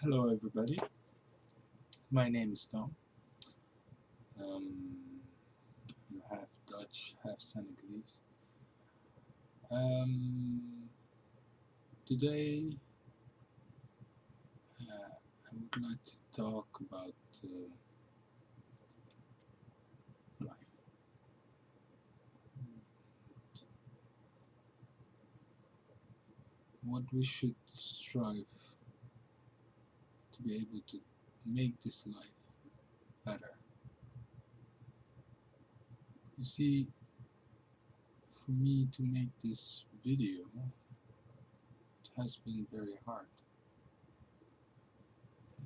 Hello everybody, my name is Tom. I'm half Dutch, half Senegalese. Um, Today I would like to talk about life. What we should strive to be able to make this life better. You see, for me to make this video, it has been very hard.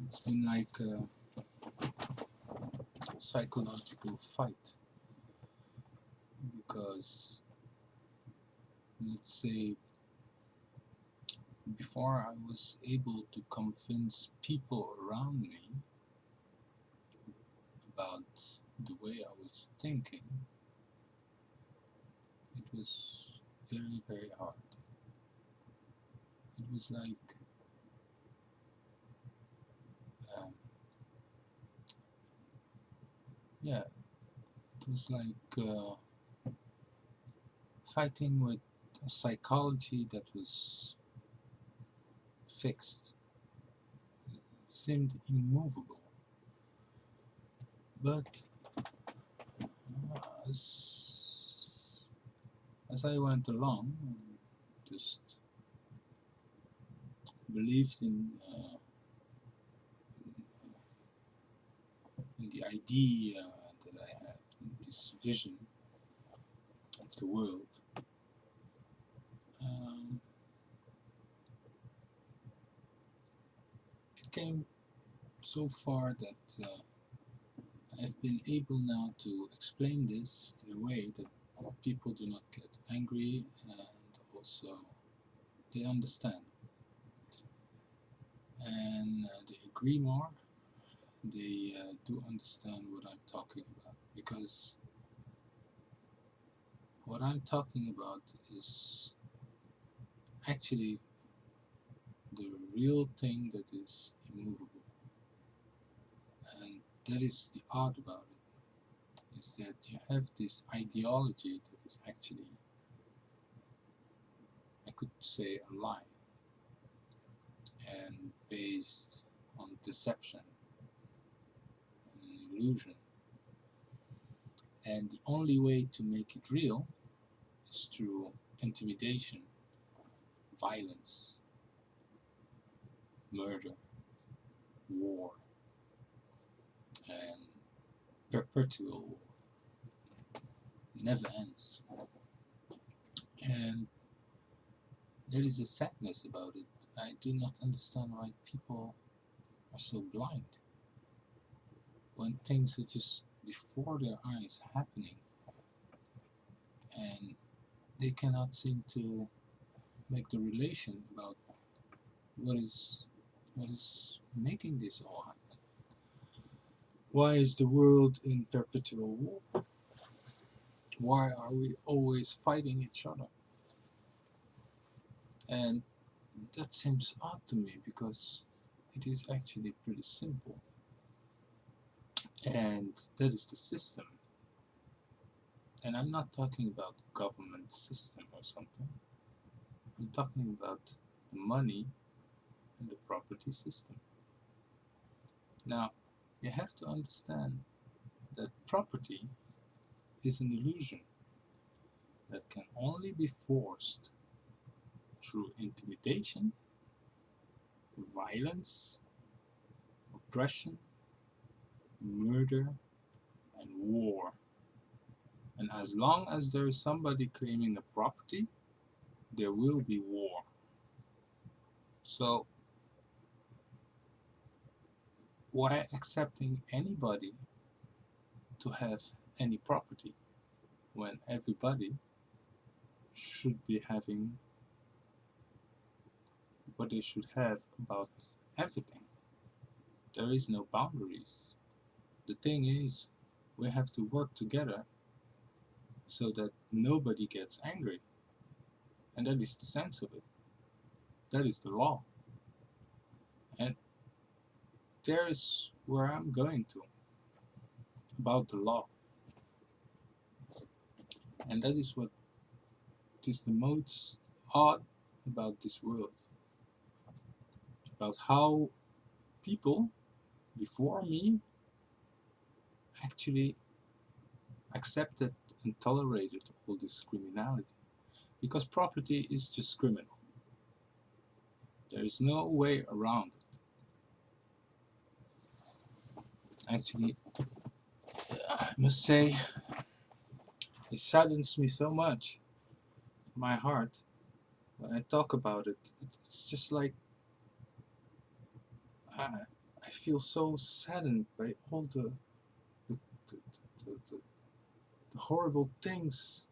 It's been like a psychological fight because, let's say, before I was able to convince people around me about the way I was thinking, it was very, very hard. It was like um, yeah, it was like fighting with a psychology that was fixed. It seemed immovable. But as, as I went along, I just believed in the idea that I have, in this vision of the world. Um, it came so far that I've been able now to explain this in a way that people do not get angry and also they understand and they agree more. They do understand what I'm talking about, because what I'm talking about is actually the real thing that is immovable, and that is the art about it, is that you have this ideology that is actually, I could say, a lie and based on deception and an illusion, and the only way to make it real is through intimidation, violence, murder, war, and perpetual war. Never ends. And there is a sadness about it. I do not understand why people are so blind when things are just before their eyes happening, and they cannot seem to make the relation about what is making this all happen. Why is the world in perpetual war? Why are we always fighting each other? And that seems odd to me, because it is actually pretty simple. And that is the system. And I'm not talking about the government system or something. I'm talking about the money and the property system. Now, you have to understand that property is an illusion that can only be forced through intimidation, violence, oppression, murder, and war. And as long as there is somebody claiming a property, there will be war. So why accepting anybody to have any property when everybody should be having what they should have about everything? There is no boundaries. The thing is, we have to work together so that nobody gets angry. And that is the sense of it. That is the law. And there is where I'm going to, about the law. And that is what is the most odd about this world. About how people before me actually accepted and tolerated all this criminality. Because property is just criminal. There is no way around it. Actually, I must say, it saddens me so much in my heart when I talk about it. It's just like I feel so saddened by all the, the, the horrible things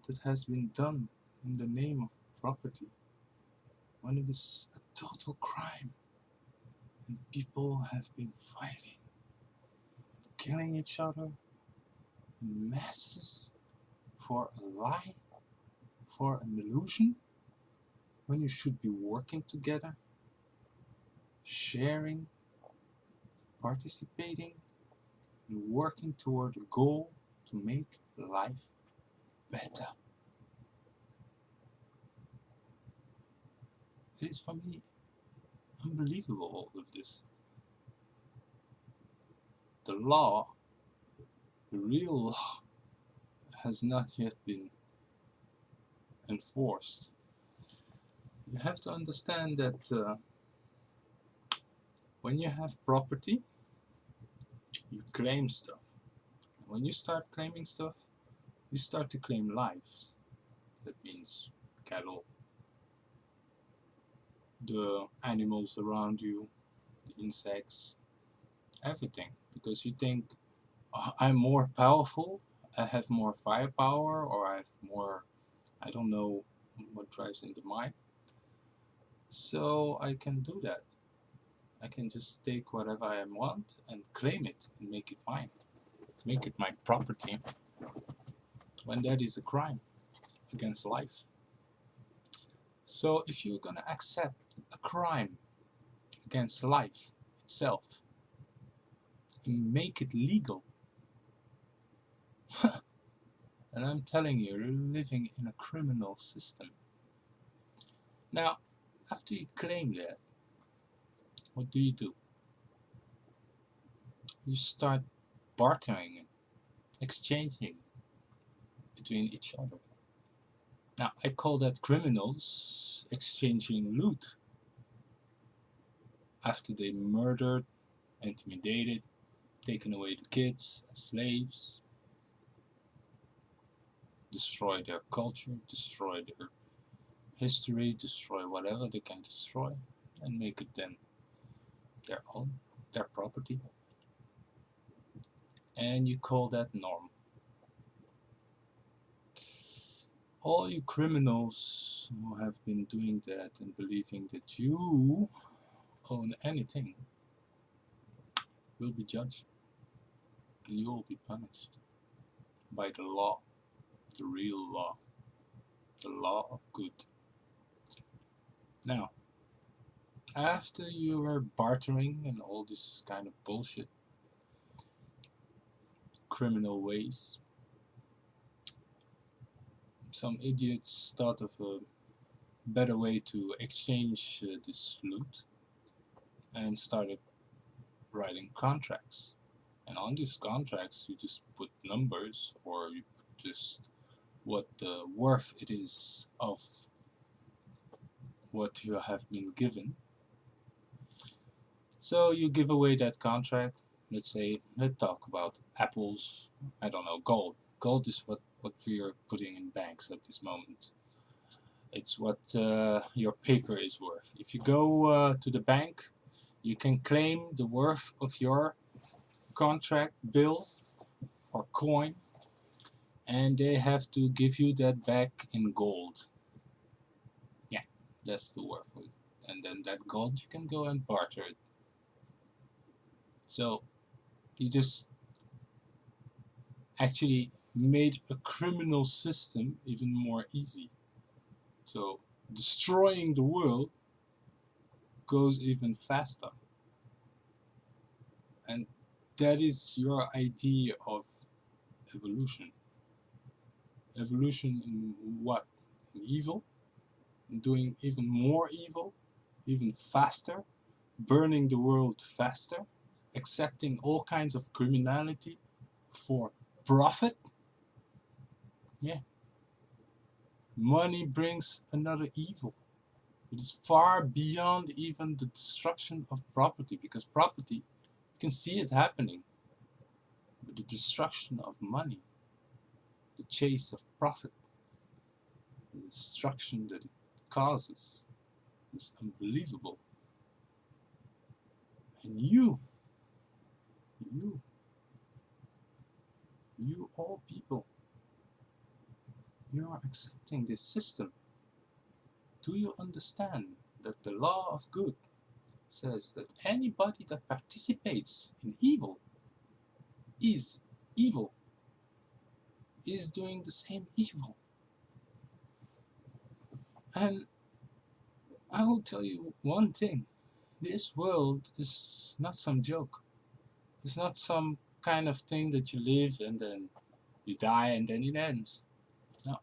that has been done in the name of property, when it is a total crime and people have been fighting, killing each other in masses for a lie, for an illusion, when you should be working together, sharing, participating, and working toward a goal to make life better. It is for me unbelievable, all of this. The law, the real law, has not yet been enforced. You have to understand that when you have property, you claim stuff. When you start claiming stuff, you start to claim lives. That means cattle, the animals around you, the insects, everything. Because you think, oh, I'm more powerful, I have more firepower, or I have more, I don't know what drives in the mind. So I can do that. I can just take whatever I want and claim it and make it mine. Make it my property. When that is a crime against life. So if you're gonna accept a crime against life itself and make it legal, and I'm telling you, you're living in a criminal system. Now, after you claim that, what do? You start bartering it, exchanging between each other. Now, I call that criminals exchanging loot. After they murdered, intimidated, taken away the kids as slaves, destroy their culture, destroy their history, destroy whatever they can destroy, and make it then their own, their property. And you call that norm. All you criminals who have been doing that and believing that you own anything will be judged, and you will be punished by the law, the real law, the law of good. Now, after you are bartering and all this kind of bullshit, criminal ways, some idiots thought of a better way to exchange this loot and started writing contracts. And on these contracts, you just put numbers, or you put just what the worth it is of what you have been given. So you give away that contract. Let's say, let's talk about apples, I don't know, gold. Gold is what we are putting in banks at this moment. It's what your paper is worth. If you go to the bank, you can claim the worth of your contract bill or coin, and they have to give you that back in gold. Yeah, that's the worth of it. And then that gold you can go and barter it. So you just actually made a criminal system even more easy. So destroying the world goes even faster. And that is your idea of evolution. Evolution in what? In evil? In doing even more evil? Even faster? Burning the world faster? Accepting all kinds of criminality for profit? Yeah. Money brings another evil. It is far beyond even the destruction of property, because property, you can see it happening. But the destruction of money, the chase of profit, the destruction that it causes is unbelievable. And you, you all people, you are accepting this system. Do you understand that the law of good says that anybody that participates in evil is evil, is doing the same evil? And I will tell you one thing. This world is not some joke. It's not some kind of thing that you live and then you die and then it ends. No.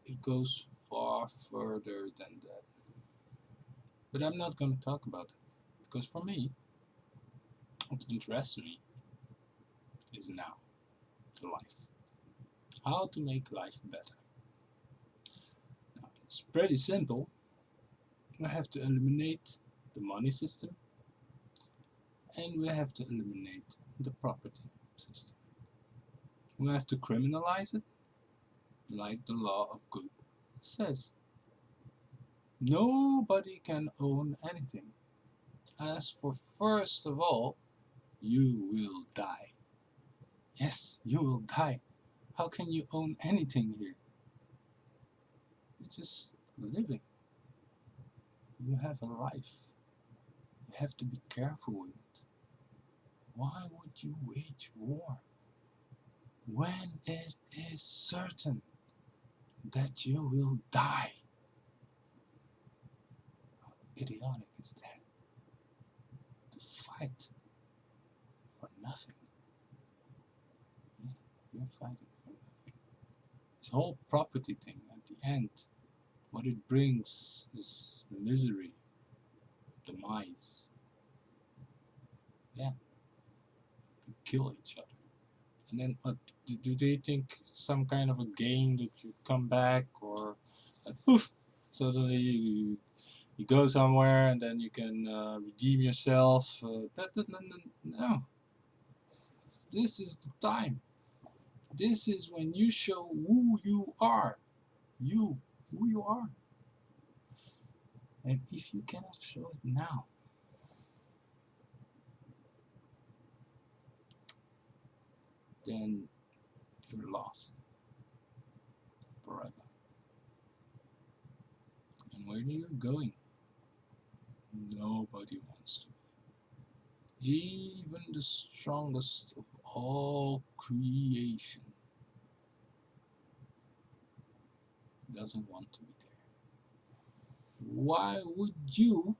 It goes far further than that. But I'm not going to talk about it. Because for me, what interests me is now, life. How to make life better. Now, it's pretty simple. We have to eliminate the money system and we have to eliminate the property system. We have to criminalize it, like the law of good says. Nobody can own anything. As for first of all, you will die. Yes, you will die. How can you own anything here? You're just living. You have a life. You have to be careful with it. Why would you wage war when it is certain that you will die? How idiotic is that? To fight for nothing. Yeah, you're fighting for nothing. This whole property thing, at the end, what it brings is misery, demise. Yeah, you kill each other. And then what, do they think it's some kind of a game that you come back, or poof, suddenly you go somewhere and then you can redeem yourself? No. This is the time. This is when you show who you are. You, who you are. And if you cannot show it now, then you're lost forever. And where you're going, nobody wants to. Even the strongest of all creation doesn't want to be there. Why would you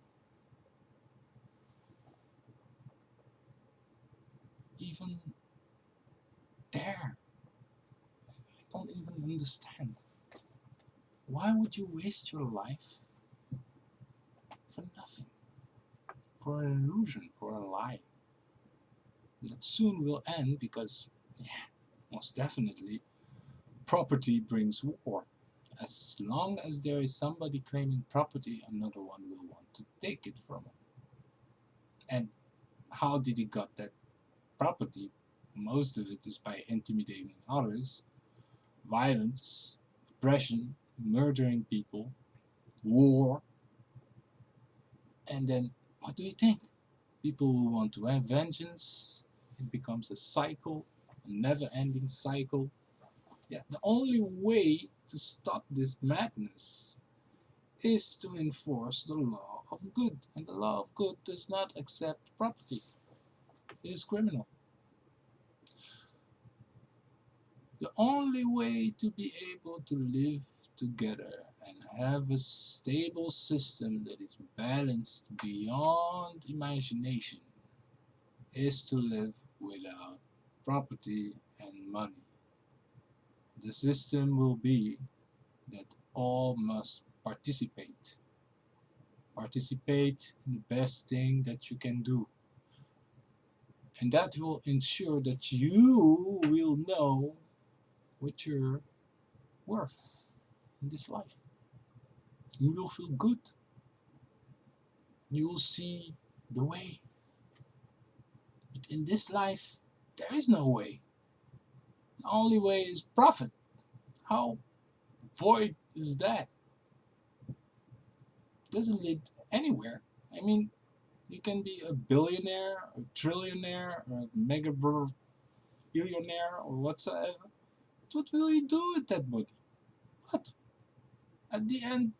even dare? I don't even understand. Why would you waste your life for nothing? For an illusion, for a lie that soon will end, because, yeah, most definitely, property brings war. As long as there is somebody claiming property, another one will want to take it from him. And how did he got that property? Most of it is by intimidating others, violence, oppression, murdering people, war. And then, what do you think? People will want to have vengeance. It becomes a cycle, a never-ending cycle. Yeah, the only way to stop this madness is to enforce the law of good. And the law of good does not accept property. It is criminal. The only way to be able to live together and have a stable system that is balanced beyond imagination is to live without property and money. The system will be that all must participate. Participate in the best thing that you can do. And that will ensure that you will know what you're worth in this life. You will feel good. You will see the way. But in this life, there is no way. The only way is profit. How void is that? Doesn't lead anywhere. I mean, you can be a billionaire, a trillionaire, or a mega billionaire, or whatsoever. What will you do with that money? What? At the end,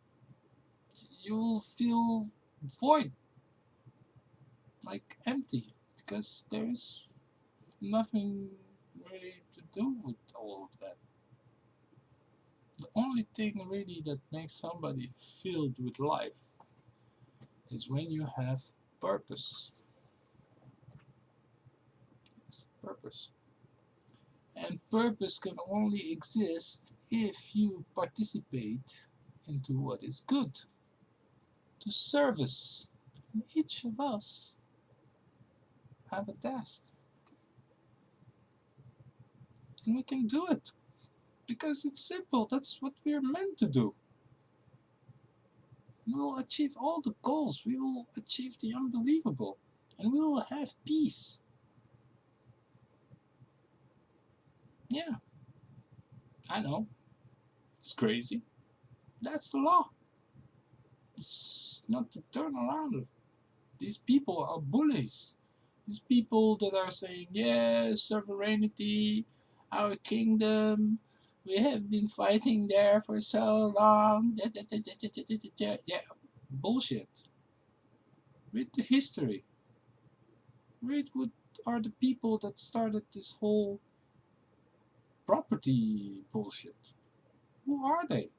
you will feel void, like empty, because there is nothing really to do with all of that. The only thing really that makes somebody filled with life is when you have purpose. Yes, purpose. And purpose can only exist if you participate into what is good, to service. And each of us have a task. And we can do it. Because it's simple. That's what we're meant to do. We will achieve all the goals. We will achieve the unbelievable. And we will have peace. Yeah, I know. It's crazy. That's the law. It's not to turn around. These people are bullies. These people that are saying, yeah, sovereignty, our kingdom, we have been fighting there for so long. Yeah, bullshit. Read the history. Read what are the people that started this whole property bullshit. Who are they?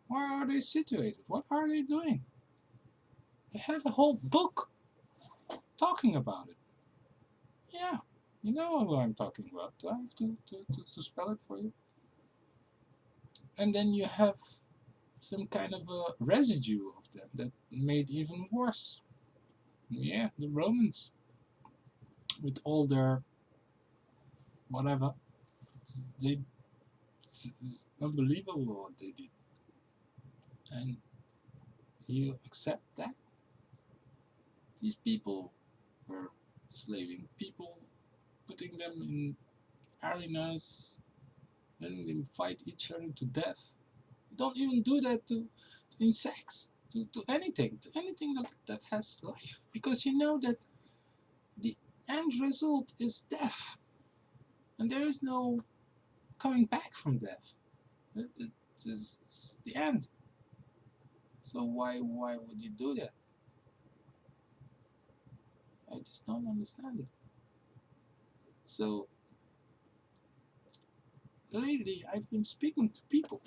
Where are they situated? What are they doing? They have a whole book talking about it. Yeah, you know who I'm talking about. Do I have to spell it for you? And then you have some kind of a residue of them that made even worse. Yeah, the Romans, with all their whatever, they it's unbelievable what they did. And you accept that these people were slaving people, putting them in arenas, letting them fight each other to death. You don't even do that to insects, to anything that has life, because you know that the end result is death, and there is no coming back from death. It is the end. So why would you do that? I just don't understand it. So lately I've been speaking to people,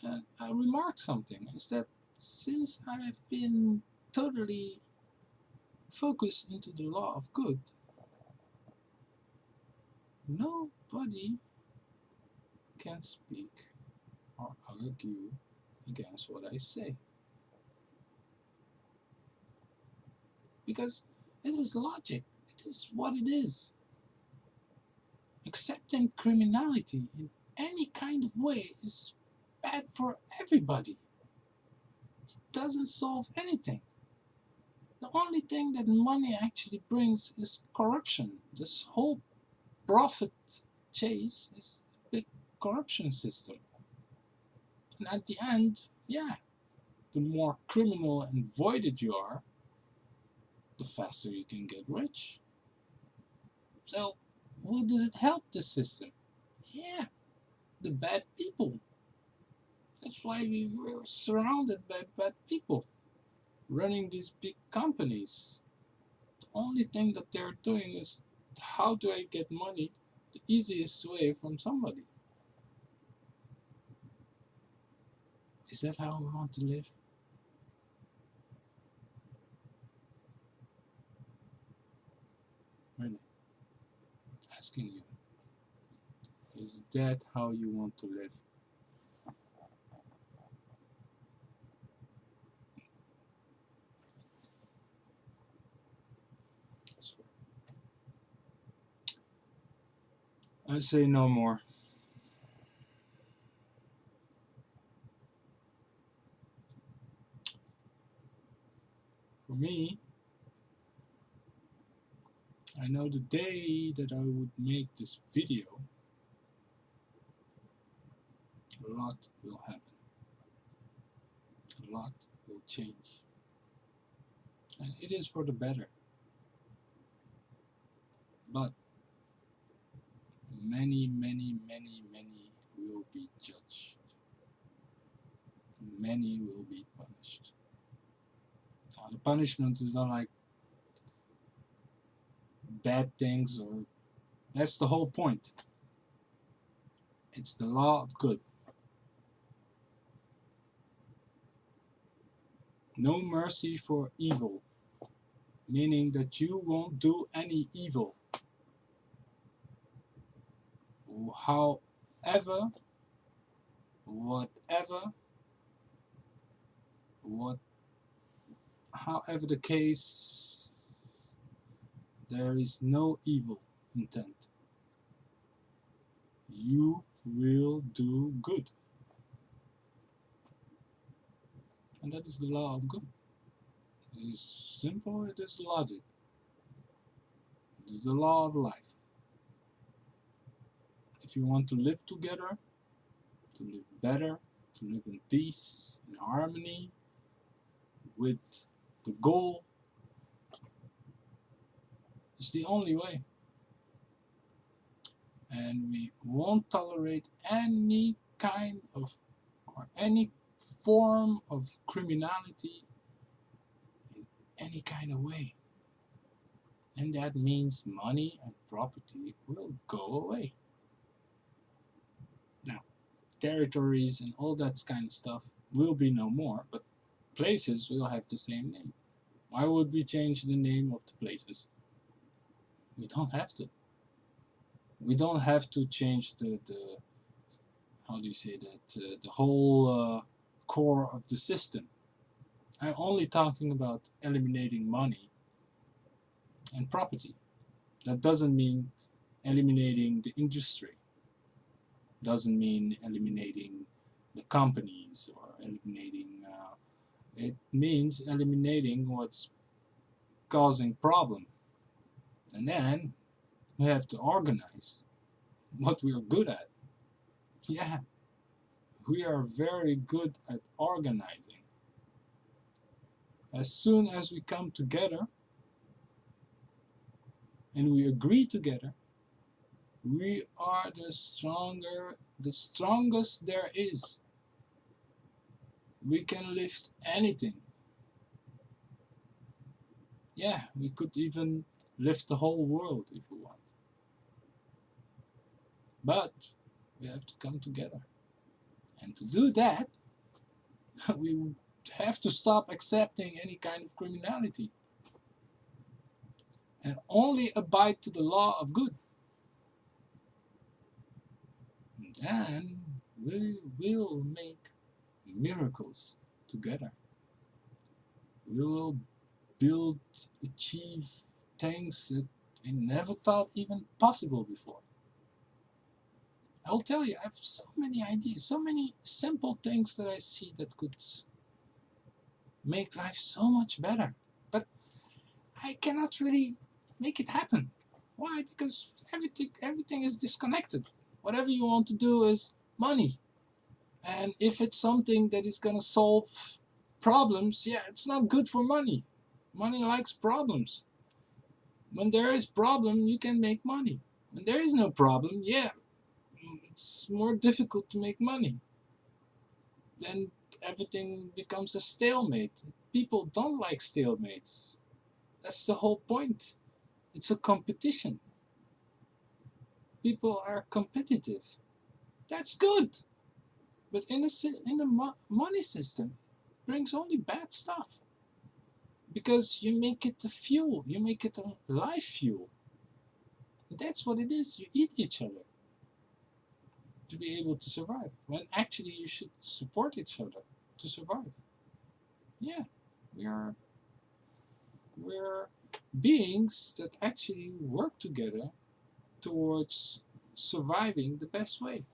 and I remarked something, is that since I have been totally focused into the law of good, nobody can speak or argue against what I say. Because it is logic. It is what it is. Accepting criminality in any kind of way is bad for everybody. It doesn't solve anything. The only thing that money actually brings is corruption. This whole profit chase is a big corruption system. And at the end, yeah, the more criminal and voided you are, the faster you can get rich. So, who does it help, this system? Yeah, the bad people. That's why we were surrounded by bad people running these big companies. The only thing that they're doing is, how do I get money the easiest way from somebody? Is that how we want to live? that how you want to live? I say no more. For me, I know the day that I would make this video, a lot will happen. A lot will change. And it is for the better. But many, many, many, many will be judged. Many will be punished. Now, the punishment is not like bad things, or that's the whole point. It's the law of good. No mercy for evil, meaning that you won't do any evil. However, whatever, however the case, there is no evil intent. You will do good. And that is the law of good. It is simple, it is logic. It is the law of life. If you want to live together, to live better, to live in peace, in harmony, with the goal, it's the only way. And we won't tolerate any kind of, or any form of criminality in any kind of way. And that means money and property will go away. Now, territories and all that kind of stuff will be no more, but places will have the same name. Why would we change the name of the places? We don't have to. We don't have to change the how do you say that, the whole core of the system. I'm only talking about eliminating money and property. That doesn't mean eliminating the industry. Doesn't mean eliminating the companies or eliminating. It means eliminating what's causing problem. And then we have to organize what we are good at. Yeah, we are very good at organizing. As soon as we come together and we agree together, we are the strongest there is. We can lift anything. Yeah, we could even lift the whole world if we want. But we have to come together. And to do that, we have to stop accepting any kind of criminality and only abide to the law of good. And then we will make miracles together. We will achieve things that we never thought even possible before. I will tell you, I have so many ideas, so many simple things that I see that could make life so much better. But I cannot really make it happen. Why? Because everything is disconnected. Whatever you want to do is money. And if it's something that is going to solve problems, yeah, it's not good for money. Money likes problems. When there is problem, you can make money. When there is no problem, yeah, it's more difficult to make money. Then everything becomes a stalemate. People don't like stalemates. That's the whole point. It's a competition. People are competitive. That's good. But in the money system, it brings only bad stuff. Because you make it a fuel. You make it a life fuel. That's what it is. You eat each other. to be able to survive, when actually you should support each other to survive. Yeah, we are we're beings that actually work together towards surviving the best way.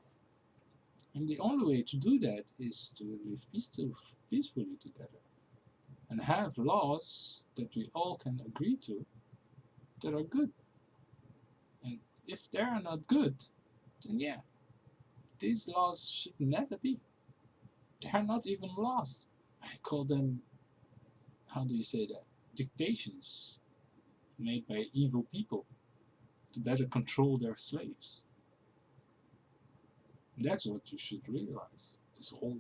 And the only way to do that is to live peacefully together and have laws that we all can agree to that are good. And if they are not good, then yeah, these laws should never be. They are not even laws. I call them, how do you say that? Dictations made by evil people to better control their slaves. That's what you should realize. This whole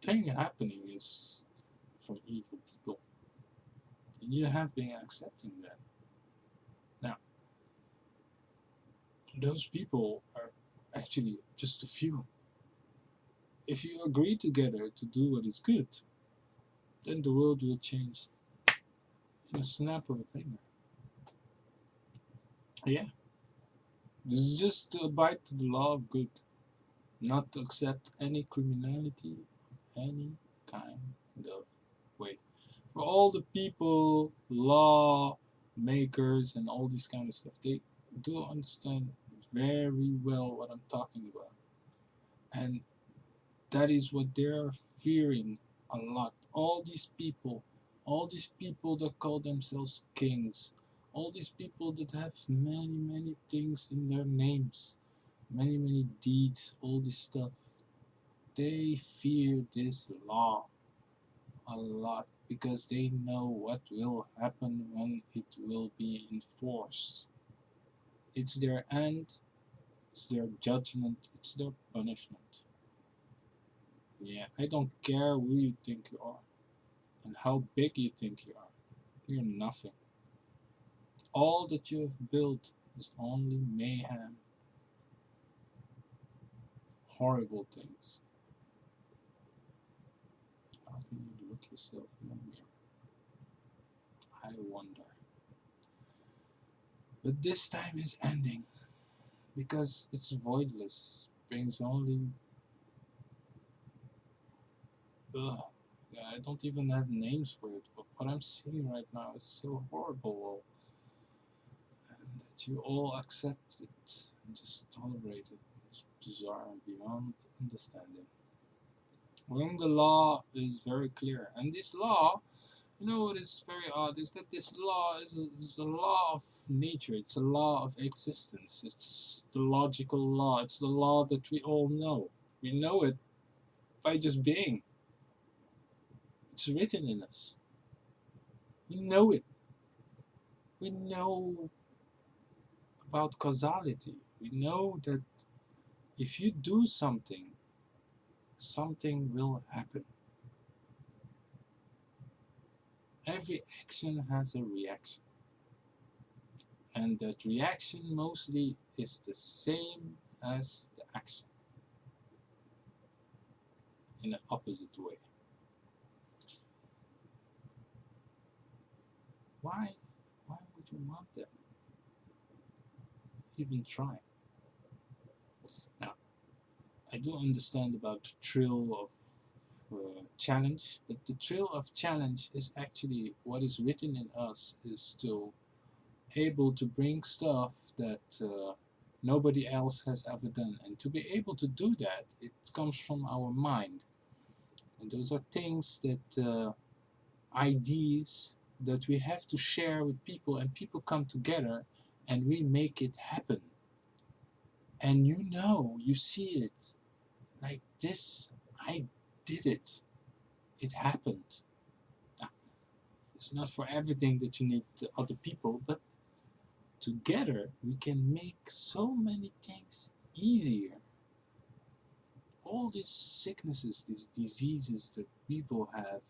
thing happening is from evil people. And you have been accepting that. Now, those people are actually just a few. If you agree together to do what is good, then the world will change in a snap of a finger. Yeah, this is just to abide to the law of good, not to accept any criminality of any kind of way. For all the people, law makers, and all this kind of stuff, they do understand very well what I'm talking about. And that is what they're fearing a lot. All these people that call themselves kings, all these people that have many, many things in their names, many, many deeds, all this stuff, they fear this law a lot because they know what will happen when it will be enforced. It's their end, it's their judgment, it's their punishment. Yeah, I don't care who you think you are and how big you think you are. You're nothing. All that you have built is only mayhem, horrible things. How can you look yourself in the mirror? I wonder. But this time is ending because it's voidless, brings only. Ugh, yeah, I don't even have names for it, but what I'm seeing right now is so horrible, and that you all accept it and just tolerate it. It's bizarre and beyond understanding. When the law is very clear, and this law, you know what is very odd is that this law is a law of nature. It's a law of existence. It's the logical law. It's the law that we all know. We know it by just being. It's written in us. We know it. We know about causality. We know that if you do something, something will happen. Every action has a reaction. And that reaction mostly is the same as the action in an opposite way. Why? Why would you want them? Even try. Now, I do understand about the thrill of challenge, but the thrill of challenge is actually what is written in us is to able to bring stuff that nobody else has ever done, and to be able to do that, it comes from our mind, and those are things that ideas that we have to share with people, and people come together and we make it happen. And you see it like this. I did it. It happened. Now, it's not for everything that you need other people, but together we can make so many things easier. All these sicknesses, these diseases that people have,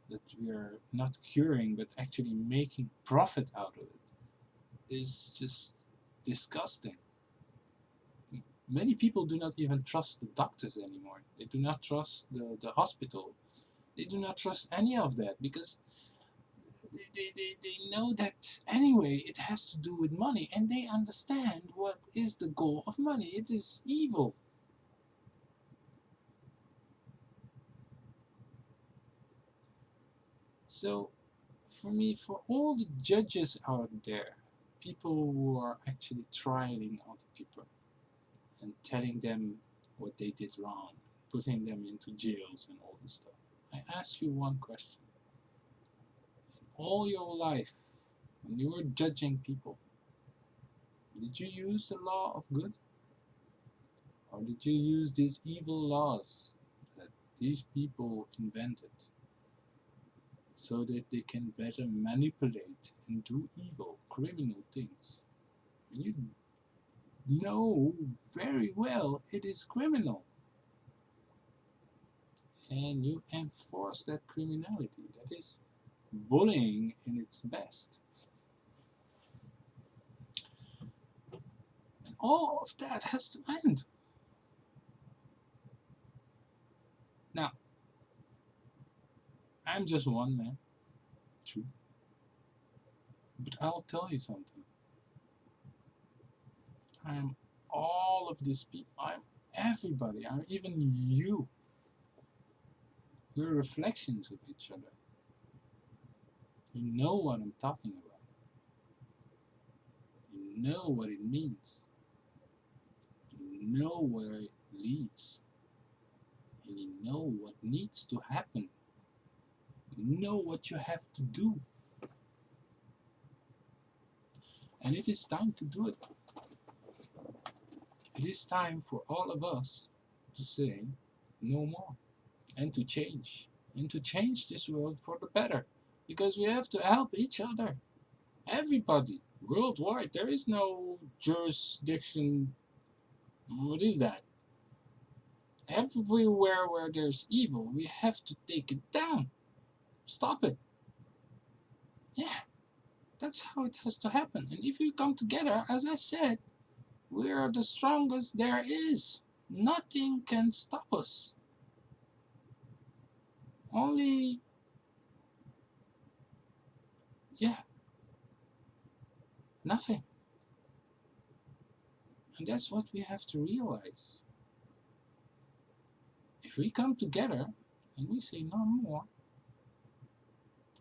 that we are not curing but actually making profit out of it, is just disgusting. Many people do not even trust the doctors anymore. They do not trust the hospital. They do not trust any of that because they know that anyway it has to do with money, and they understand what is the goal of money. It is evil. So for me, for all the judges out there, people who are actually trialing other people and telling them what they did wrong, putting them into jails and all this stuff, I ask you one question. In all your life, when you were judging people, did you use the law of good? Or did you use these evil laws that these people invented so that they can better manipulate and do evil, criminal things? You know very well it is criminal, and you enforce that criminality. That is bullying in its best. And all of that has to end. Now, I'm just one man, true, but I'll tell you something. I'm all of these people. I'm everybody. I'm even you. We're reflections of each other. You know what I'm talking about. You know what it means. You know where it leads. And you know what needs to happen. You know what you have to do. And it is time to do it. It is time for all of us to say no more and to change. And to change this world for the better. Because we have to help each other. Everybody. Worldwide. There is no jurisdiction. What is that? Everywhere where there's evil, we have to take it down. Stop it. Yeah, that's how it has to happen. And if we come together, as I said, we are the strongest there is. Nothing can stop us. Only, yeah, nothing. And that's what we have to realize. If we come together and we say no more,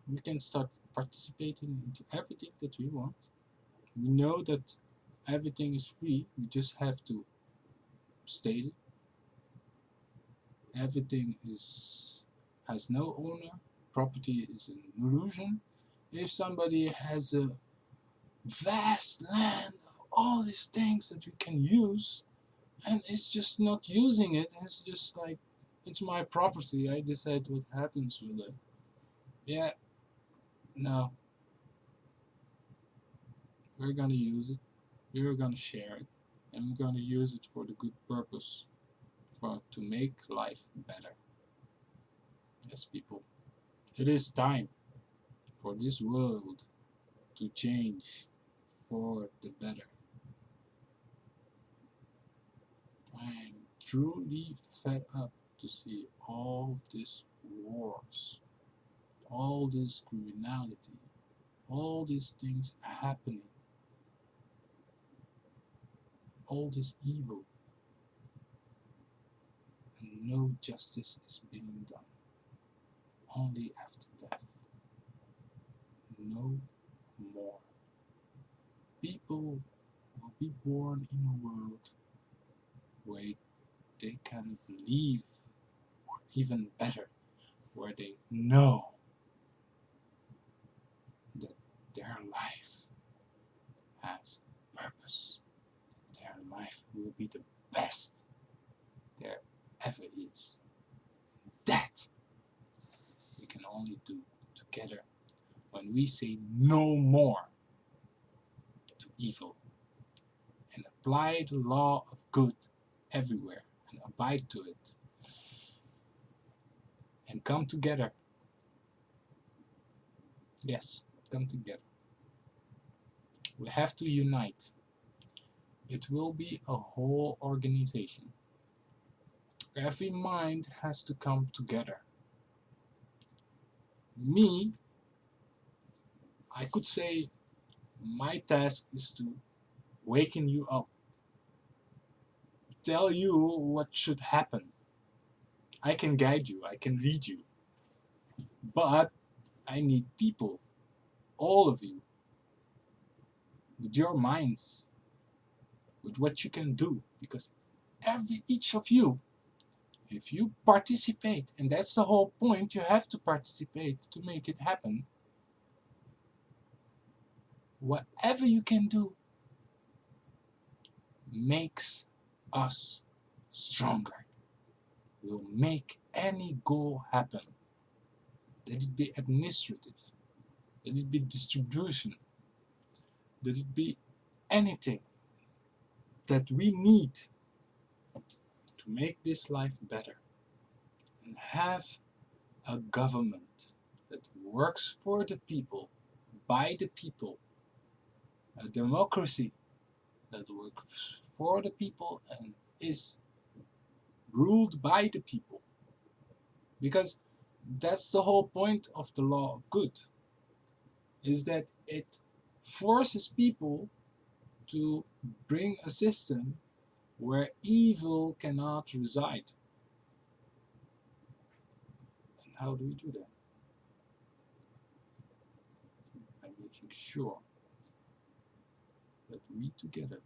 we can start participating into everything that we want. We know that everything is free. We just have to state it. Everything has no owner. Property is an illusion. If somebody has a vast land of all these things that we can use, and it's just not using it, it's just like, it's my property, I decide what happens with it. Yeah, no, we're gonna use it, we're gonna share it, and we're gonna use it for the good purpose, to make life better. Yes, people, it is time for this world to change for the better. I am truly fed up to see all these wars, all this criminality, all these things happening, all this evil, and no justice is being done. Only after death. No more. People will be born in a world where they can believe, or even better, where they know that their life has purpose. Their life will be the best there ever is. That we can only do together when we say no more to evil and apply the law of good everywhere and abide to it and come together. Yes, come together. We have to unite. It will be a whole organization. Every mind has to come together. Me, I could say my task is to waken you up, tell you what should happen. I can guide you, I can lead you, but I need people, all of you, with your minds, with what you can do, because each of you, if you participate, and that's the whole point, you have to participate to make it happen. Whatever you can do makes us stronger. Will make any goal happen. Let it be administrative, let it be distribution, let it be anything that we need to make this life better and have a government that works for the people, by the people, a democracy that works for the people and is ruled by the people. Because that's the whole point of the law of good, is that it forces people to bring a system where evil cannot reside. And how do we do that? By making sure that we together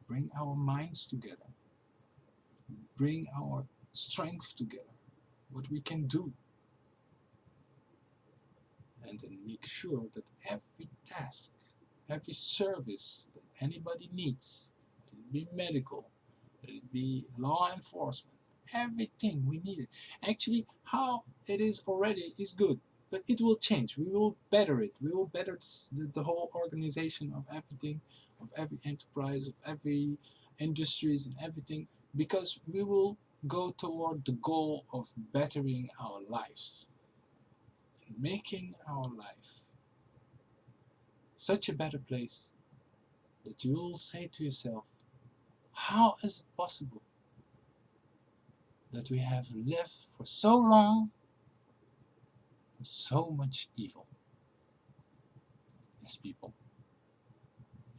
bring our minds together, bring our strength together, what we can do, and then make sure that every task, every service that anybody needs, let it be medical, let it be law enforcement, everything we need it. Actually, how it is already is good, but it will change. We will better it. We will better the whole organization of everything, of every enterprise, of every industries and everything, because we will go toward the goal of bettering our lives, making our life such a better place that you will say to yourself, how is it possible that we have lived for so long with so much evil? As people,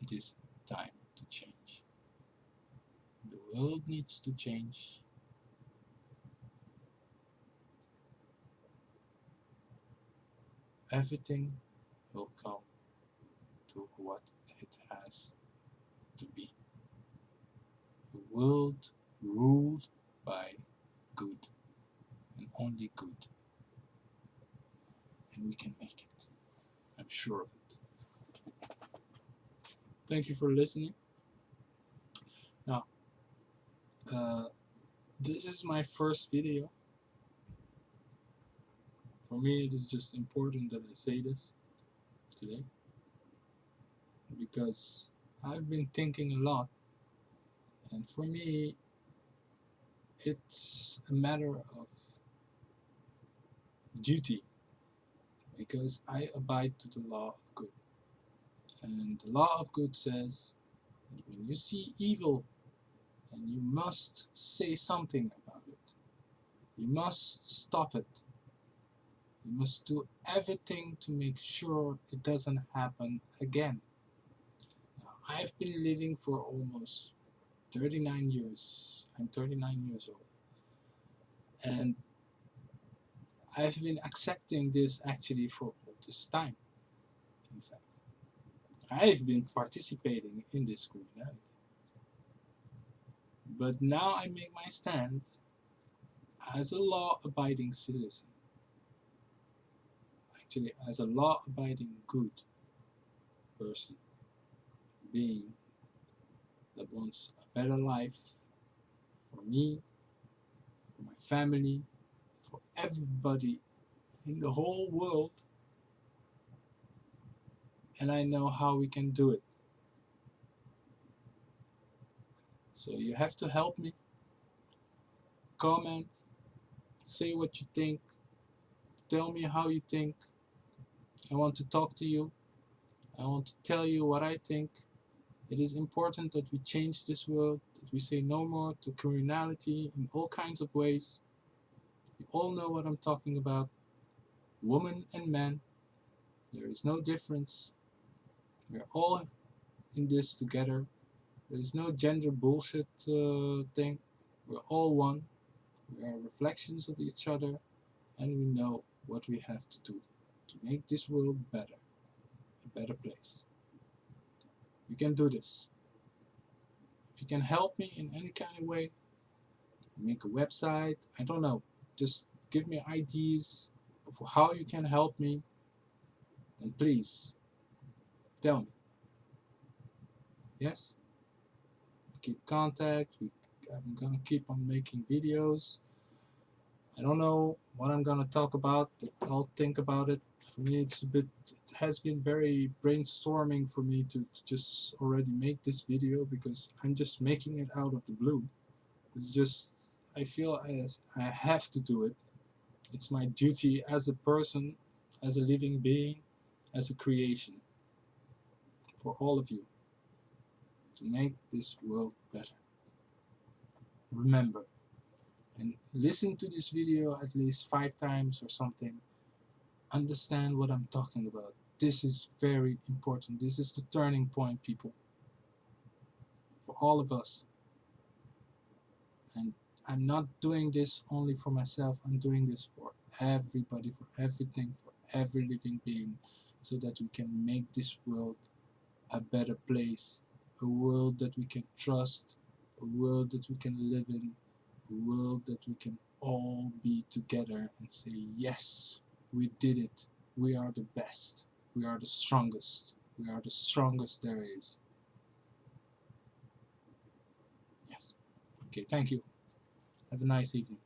it is time to change. The world needs to change. Everything will come to what it has to be. A world ruled by good and only good. And we can make it. I'm sure of it. Thank you for listening. Now, this is my first video. For me, it is just important that I say this today, because I've been thinking a lot, and for me, it's a matter of duty, because I abide to the law of good. And the law of good says that when you see evil, then you must say something about it. You must stop it. You must do everything to make sure it doesn't happen again. Now, I've been living for almost 39 years. I'm 39 years old. And I've been accepting this actually for all this time, in fact. I've been participating in this criminality. But now I make my stand as a law-abiding citizen. Actually, as a law-abiding good person, being that wants a better life for me, for my family, for everybody in the whole world. And I know how we can do it. So you have to help me. Comment, say what you think, tell me how you think. I want to talk to you. I want to tell you what I think. It is important that we change this world, that we say no more to criminality in all kinds of ways. You all know what I'm talking about. Women and men, there is no difference. We're all in this together. There is no gender bullshit thing. We're all one. We are reflections of each other. and we know what we have to do to make this world better, a better place. We can do this. If you can help me in any kind of way, make a website, I don't know, just give me ideas of how you can help me, and please tell me. Yes? Keep contact. I'm gonna keep on making videos. I don't know what I'm gonna talk about, but I'll think about it. For me, it has been very brainstorming for me to just already make this video, because I'm just making it out of the blue. It's just, I feel as I have to do it. It's my duty as a person, as a living being, as a creation, for all of you, to make this world better. Remember, and listen to this video at least 5 times or something. Understand what I'm talking about. This is very important. This is the turning point, people, for all of us. And I'm not doing this only for myself. I'm doing this for everybody, for everything, for every living being, so that we can make this world a better place, a world that we can trust, a world that we can live in, a world that we can all be together and say, yes, we did it. We are the best. We are the strongest. We are the strongest there is. Yes. Okay, thank you. Have a nice evening.